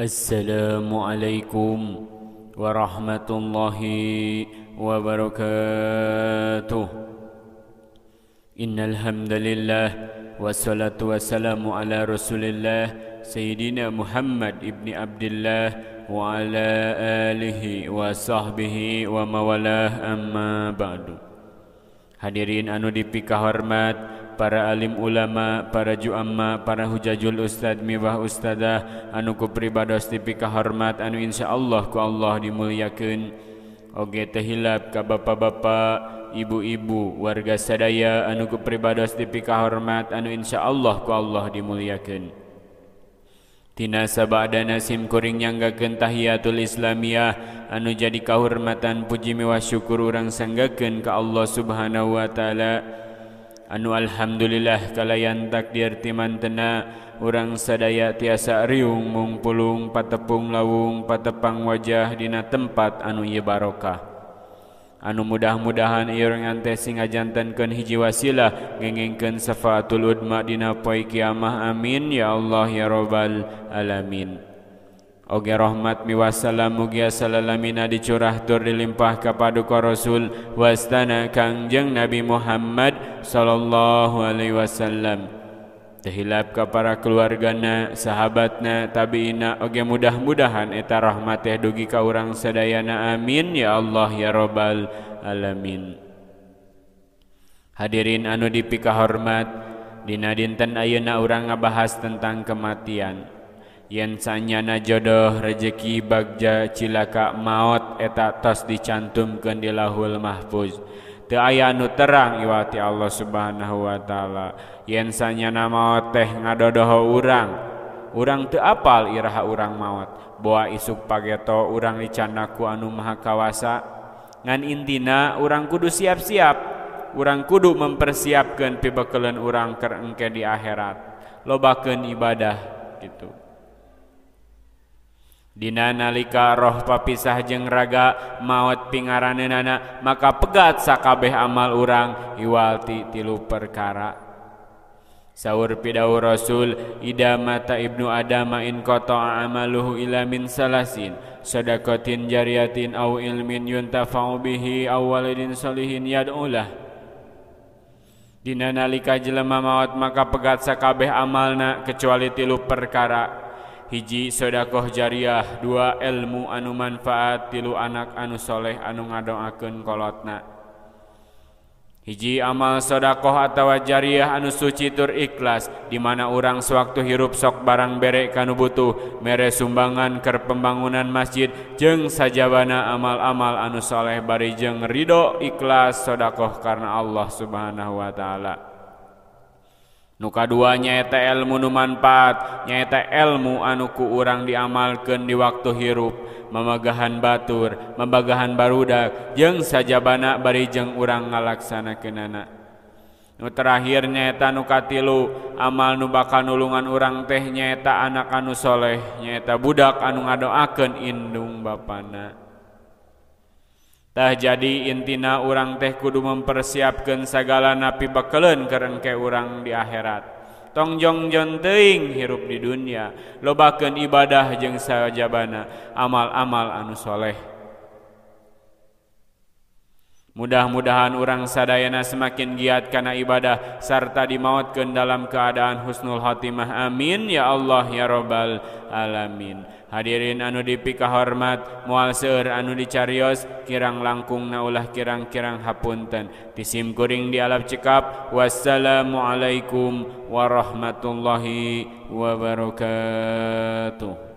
Assalamualaikum warahmatullahi wabarakatuh. Innal hamdalillah wassalatu wassalamu ala Rasulillah Sayyidina Muhammad ibni Abdullah wa ala alihi wa sahbihi wa mawalah, amma ba'du. Hadirin anu dipika hormat, para alim ulama, para juamma, para hujajul ustad miwah ustadah anu ku pribados dipika hormat, anu insyaallah ku Allah dimuliakeun. Oge teh hilap ka bapa-bapa, ibu-ibu, warga sadaya anu ku pribados dipika hormat, anu insyaallah ku Allah dimuliakeun. Tina sabadana sim kuring nyanggakeun tahiyatul islamiyah anu jadi kahormatan puji mewah syukur urang sanggakeun ka Allah Subhanahu wa taala. Anu alhamdulillah kalayan takdir timantena urang sadaya tiasa riung mung pulung patepung lawung patepang wajah dina tempat anu ieu barokah. Anu mudah-mudahan ieu urang teh sing ngajantenkeun hiji wasilah ngengengkeun syafaatul udma dina poe kiamah, amin ya Allah ya rabbal alamin. Oge rahmat miwassalam mugia salalamina dicurah tur dilimpah ka paduka Rasul wastana Kangjeng Nabi Muhammad sallallahu alaihi wasallam. Tehilap ka para keluargana, sahabatna, tabiina, oge mudah-mudahan eta rahmat teh dugi ka urang sadayana, amin ya Allah ya rabbal alamin. Hadirin anu dipika hormat, dina dinten ayeuna urang ngabahas tentang kematian. Yen sanyana jodoh, rezeki, bagja, cilaka, maot eta tos dicantumkeun di Lauhul Mahfuz. Teu aya anu terang iwati Allah Subhanahu wa taala. Yen sanyana maot teh ngadodoho urang teu apal iraha urang maot. Boa isuk pageto urang dicandaku anu maha kawasa. Ngan intina urang kudu siap-siap. Urang kudu mempersiapkeun pibekeuleun urang keur engke di akhirat. Lobakeun ibadah gitu. Dina nalika roh papisah jeung raga maot pingaraneunana, maka pegat sakabeh amal urang iwalti tilu perkara. Saur pidawu Rasul, ida mata ibnu adama in qata'a amaluhu ila min salasin sadaqatin jariyatin aw ilmin yuntafa'u bihi aw walidin sholihin yad'ulah. Dina nalika jelema maot maka pegat sakabeh amalna kecuali tilu perkara. Hiji sedekah jariah, dua ilmu anu manfaat, tilu anak anu soleh anu ngadoakeun kolotna. Hiji amal sedekah atawa jariah anu suci tur ikhlas, di mana urang sewaktu hirup sok barang bere kanu butuh, mere sumbangan keur pembangunan masjid jeung sajabana amal-amal anu soleh bari jeung ridho ikhlas sedekah karena Allah Subhanahu wa taala. Nu kadua nyaeta ilmu nu manfaat, nyaeta ilmu anu ku urang diamalkeun di waktu hirup, mamagahan batur, mamagahan barudak, jeung sajabana bari jeung urang ngalaksanakeunana. Nu terakhir nyaeta nu katilu, amal nu bakal nulungan urang teh nyaeta anak anu soleh, nyaeta budak anu ngadoakeun indung bapana. Tah jadi intina urang teh kudu mempersiapkeun sagala napi bakeuleun keur engke urang di akhirat. Tong jongjon teuing hirup di dunia, lobakeun ibadah jeung sajabana amal-amal anu soleh. Mudah-mudahan urang sadayana semakin giat kana ibadah sarta dimaotkeun dalam keadaan husnul khotimah, amin ya Allah ya rabbal alamin. Hadirin anu dipika hormat, moal seueur anu dicarios kirang langkungna ulah kirang-kirang hapunten. Tisim kuring di alap cekap. Wassalamualaikum warahmatullahi wabarakatuh.